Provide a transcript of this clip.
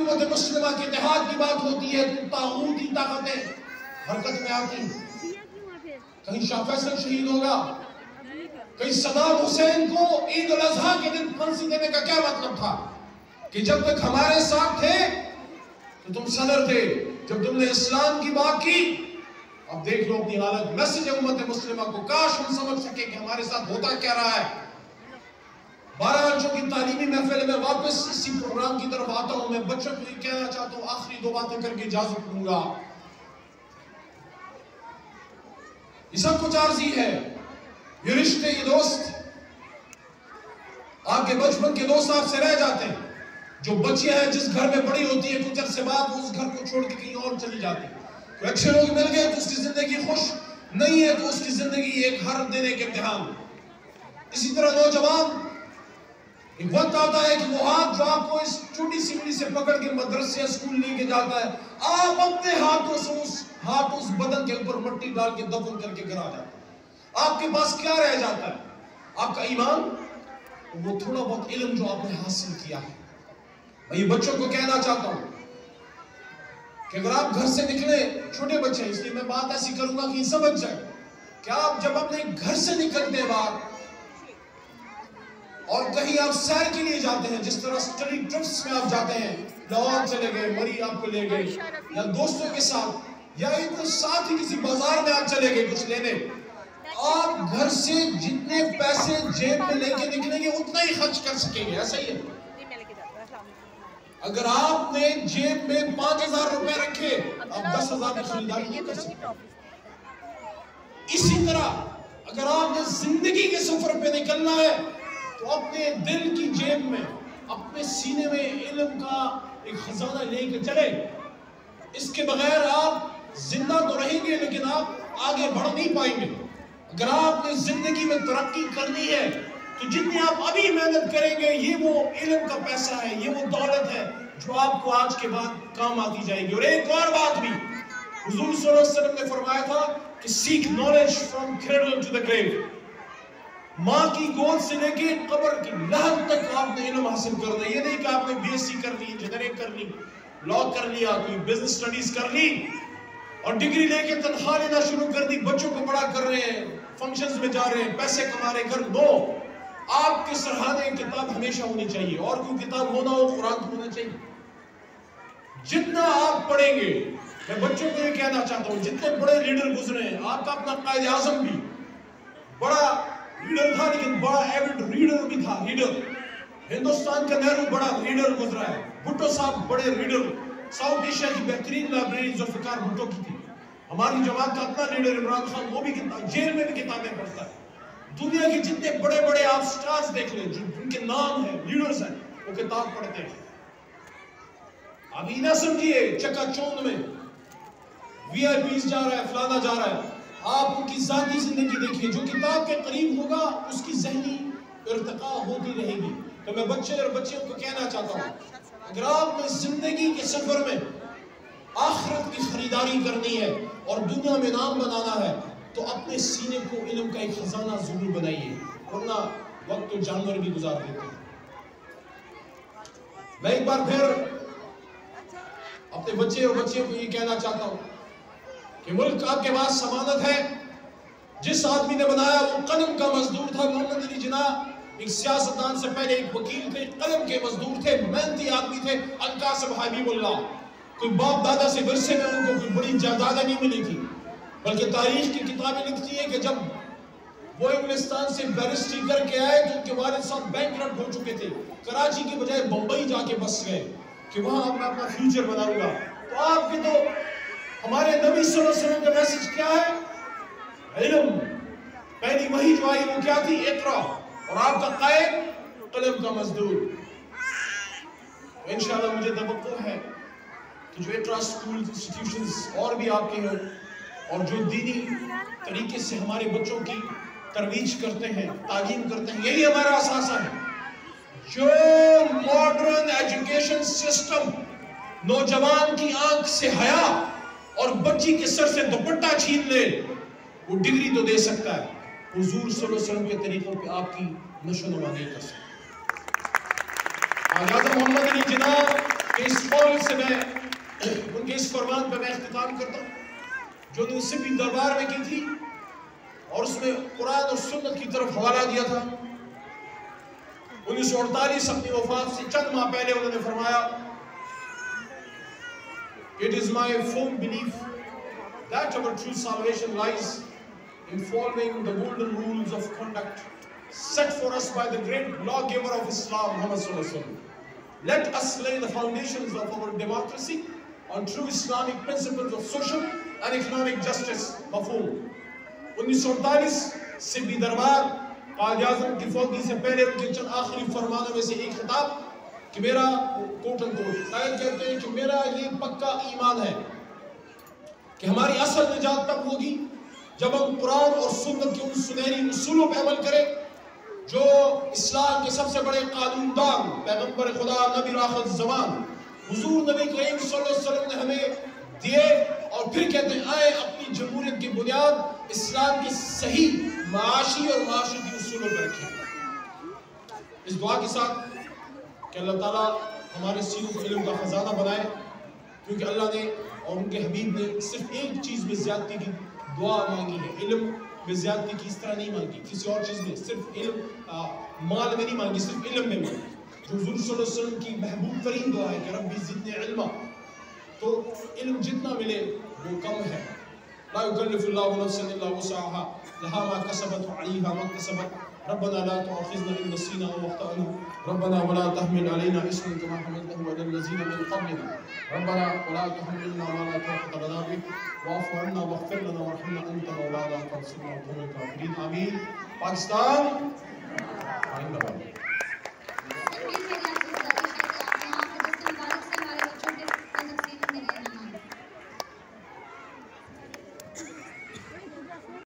امت مسلمہ کے اتحاد کی بات ہوتی ہے تو طاغوتی طاقتیں حرکت میں آتی ہیں. کہیں شاہ فیصل شہید ہوگا، کہیں صدام حسین کو عید الاضحیٰ کے دن پھانسی دینے کا کیا مطلب تھا کہ جب تک ہمارے ساتھ تھے تو تم صدر تھے، جب تم نے اسلام کی بات کی اب دیکھ لو اپنی حالت. میسج امت مسلمہ کو کاش ہم سمجھ سکے کہ ہمارے ساتھ ہوتا کیا رہا ہے. 12 بچوں کی تعلیمی محفل میں واپس اسی پروگرام کی طرف آتا ہوں. میں بچوں کو یہ کہنا چاہتا ہوں، آخری 2 باتیں کر کے اجازت دوں گا. یہ سب کچھ عارضی ہے، یہ رشتے، یہ دوست، آپ کے بچپن کے دوست آپ سے رہ جاتے ہیں. جو بچیاں ہیں جس گھر میں بڑی ہوتی ہے کچھ عرصے بعد اس گھر کو چھوڑ کے کہیں اور چلی جاتی ہے. کوئی اچھے لوگ مل گئے تو اس کی زندگی خوش نہیں ہے تو اس کی زندگی ایک ہر دینے کے امتحان. اسی طرح نوجوان، ایک وقت آتا ہے کہ وہ ہاتھ جو آپ کو اس چھوٹی سی انگلی سے پکڑ کے مدرسے یا اسکول لے کے جاتا ہے، آپ اپنے ہاتھوں سے اس بدن کے اوپر مٹی ڈال کے دفن کر کے گرا جاتا ہے. آپ کے پاس کیا رہ جاتا ہے؟ آپ کا ایمان، وہ تھوڑا بہت علم جو آپ نے حاصل کیا ہے. میں یہ بچوں کو کہنا چاہتا ہوں کہ اگر آپ گھر سے نکلے، چھوٹے بچے ہیں اس لیے میں بات ایسی کروں گا کہ یہ سمجھ جائیں کہ آپ جب اپنے گھر سے نکلتے ہیں باہر اور کہیں آپ سیر کے لیے جاتے ہیں، جس طرح اسٹڈی ٹرپس میں آپ جاتے ہیں، لاہور چلے گئے، مری آپ کو لے گئے، یا دوستوں کے ساتھ یا ایک ساتھ ہی کسی بازار میں آپ چلے گئے کچھ لینے، آپ گھر سے جتنے پیسے جیب میں لے کے نکلیں گے اتنا ہی خرچ کر سکیں گے. ایسا ہی ہے. اگر آپ نے جیب میں 5000 روپے رکھے آپ 10,000 کی خریداری نہیں کر سکتے. اسی طرح اگر آپ نے زندگی کے سفر پہ نکلنا ہے تو اپنے دل کی جیب میں، اپنے سینے میں علم کا ایک خزانہ لے کے چلے. اس کے بغیر آپ زندہ تو رہیں گے لیکن آپ آگے بڑھ نہیں پائیں گے. اگر آپ نے زندگی میں ترقی کرنی ہے تو جتنی آپ ابھی محنت کریں گے یہ وہ علم کا پیسہ ہے، یہ وہ دولت ہے جو آپ کو آج کے بعد کام آتی جائے گی. اور ایک اور بات بھی حضور صلی اللہ علیہ وسلم نے فرمایا تھا کہ seek knowledge from cradle to the grave. ماں کی گود سے لے کے قبر کی لحد تک آپ نے علم حاصل کرنا ہے. یہ نہیں کہ آپ نے بی ایس سی کر لی، انجینئرنگ کر لی، لا کر لیا، کوئی بزنس اسٹڈیز کر لی اور ڈگری لے کے تنخواہ لینا شروع کر دی، بچوں کو بڑا کر رہے ہیں، فنکشنز میں جا رہے ہیں، پیسے کما رہے ہیں. گھر دو، آپ کے سرحانے کتاب ہمیشہ ہونی چاہیے، اور کوئی کتاب ہونا ہو قرآن تو ہونا چاہیے. جتنا آپ پڑھیں گے، میں بچوں کو یہ کہنا چاہتا ہوں، جتنے بڑے لیڈر گزرے ہیں، آپ کا اپنا قائد اعظم بھی بڑا لیڈر تھا لیکن بڑا ایوڈ ریڈر بھی تھا. ریڈر، ہندوستان کا نہرو بڑا ریڈر گزرا ہے، بھٹو صاحب بڑے ریڈر، ساؤتھ ایشیا کی بہترین لائبریری ذوالفقار بھٹو کی تھی. ہماری جماعت کا اپنا لیڈر عمران خان، وہ بھی جیل میں بھی کتابیں پڑھتا ہے. دنیا کے جتنے بڑے بڑے آپ سٹارز دیکھ لیں جن کے نام ہیں، لیڈرز ہیں، وہ کتاب پڑھتے ہیں. اب یہ نہ سمجھیے چکا چوند میں وی آئی پیز جا رہا ہے، فلانا جا رہا ہے. آپ ان کی ذاتی زندگی دیکھیے، جو کتاب کے قریب ہوگا اس کی ذہنی ارتقاء ہوتی رہے گی. تو میں بچے اور بچیوں کو کہنا چاہتا ہوں، اگر آپ نے زندگی کے سفر میں آخرت کی خریداری کرنی ہے اور دنیا میں نام بنانا ہے تو اپنے سینے کو علم کا ایک خزانہ ضرور بنائیے، ورنہ وقت تو جانور بھی گزار دیتے ہیں. میں ایک بار پھر اپنے بچے اور بچیوں کو یہ کہنا چاہتا ہوں کہ ملک آپ کے پاس ضمانت ہے. جس آدمی نے بنایا وہ قلم کا مزدور تھا. محمد علی جناح ایک سیاستدان سے پہلے ایک وکیل تھے، قلم کے مزدور تھے، محنتی آدمی تھے. القاسم حبیب اللہ، کوئی باپ دادا سے ورثے میں ان کو کوئی بڑی جائیداد نہیں ملی تھی، بلکہ تاریخ کی کتابیں لکھتی ہیں کہ جب وہ انگلستان سے بیرسٹری کر کے آئے تو ان کے والد صاحب بینکرپٹ ہو چکے تھے. کراچی کے بجائے بمبئی جا کے بس گئے کہ وہاں میں اپنا فیوچر بناؤں گا. تو آپ کی تو ہمارے نبی صلی اللہ علیہ وسلم کا میسج کیا ہے؟ علم. پہلی وحی جو آئی وہ کیا تھی؟ اقرا. اور آپ کا قائد قلم کا مزدور. انشاءاللہ مجھے توقع ہے کہ جو اقرا اسکول انسٹیٹیوشنز اور بھی آپ کے ہیں اور جو دینی طریقے سے ہمارے بچوں کی ترویج کرتے ہیں، تعلیم کرتے ہیں، یہی ہمارا اثاثہ ہے. جو ماڈرن ایجوکیشن سسٹم نوجوان کی آنکھ سے حیا اور بچی کے سر سے دوپٹہ چھین لے، وہ ڈگری تو دے سکتا ہے، حضور صلی اللہ علیہ وسلم کے طریقوں پہ آپ کی نشو و نما نہیں کر سکتا. آغاز محمد علی جناح کہ اس قول سے میں ان کے اس فرمان پہ میں اختتام کرتا ہوں جو انہوں نے سپی دربار میں کی تھی اور اس میں قرآن اور سنت کی طرف حوالہ دیا تھا. 1948 اپنی وفات سے چند ماہ پہلے انہوں نے فرمایا It is my firm belief that our true salvation lies in following the golden rules of conduct set for us by the great lawgiver of Islam, Muhammad sallallahu alaihi wasallam. Let us lay the foundations of our democracy on true Islamic principles of social and economic justice. مفہوم 1948 سپی دربار قائد اعظم کی فوتی سے پہلے ان کے چند آخری فرمانوں میں سے ایک خطاب کہ میرا کوٹ ان کوٹ قائد کہتے ہیں کہ میرا یہ پکا ایمان ہے کہ ہماری اصل نجات تب ہوگی جب ہم قرآن اور سنت کے ان سنہری اصولوں پہ عمل کریں جو اسلام کے سب سے بڑے قانون دان پیغمبر خدا نبی آخر زمان حضور نبی کریم صلی اللہ علیہ وسلم نے ہمیں دیے. اور پھر کہتے ہیں آئے اپنی جمہوریت کی بنیاد اسلام کے صحیح معاشی اور معاشرتی اصولوں پر رکھیں. اس دعا کے ساتھ کہ اللہ تعالیٰ ہمارے سینوں کو علم کا خزانہ بنائے کیونکہ اللہ نے اور ان کے حبیب نے صرف ایک چیز میں زیادتی کی دعا مانگی ہے. علم میں زیادتی کی اس طرح نہیں مانگی کسی اور چیز میں, صرف علم مال میں نہیں مانگی, صرف علم میں مانگی جو حضور صلی اللہ علیہ وسلم کی محبوب ترین دعا ہے کہ ربی زدنی علما. تو علم جتنا ملے وہ کم ہے. لا یکلف اللہ نفسا الا وسعها لها ما كسبت وعليها ما اكتسبت. ربنا لا تؤاخذنا إن نسينا أو أخطأنا ربنا ولا تحمل علينا إصرا كما حملته على الذين من قبلنا ربنا ولا تحملنا ما لا طاقة لنا به واعف عنا واغفر لنا وارحمنا أنت مولانا فانصرنا على القوم الكافرين. آمين. پاکستان